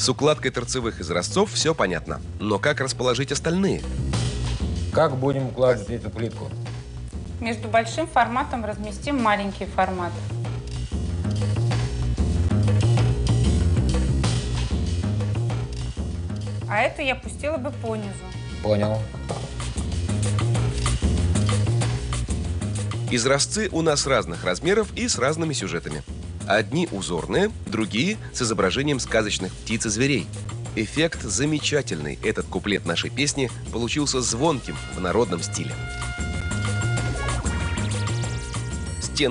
С укладкой торцевых изразцов все понятно. Но как расположить остальные? Как будем укладывать эту плитку? Между большим форматом разместим маленький формат. А это я пустила бы по низу. Понял. Изразцы у нас разных размеров и с разными сюжетами. Одни узорные, другие с изображением сказочных птиц и зверей. Эффект замечательный. Этот куплет нашей песни получился звонким в народном стиле.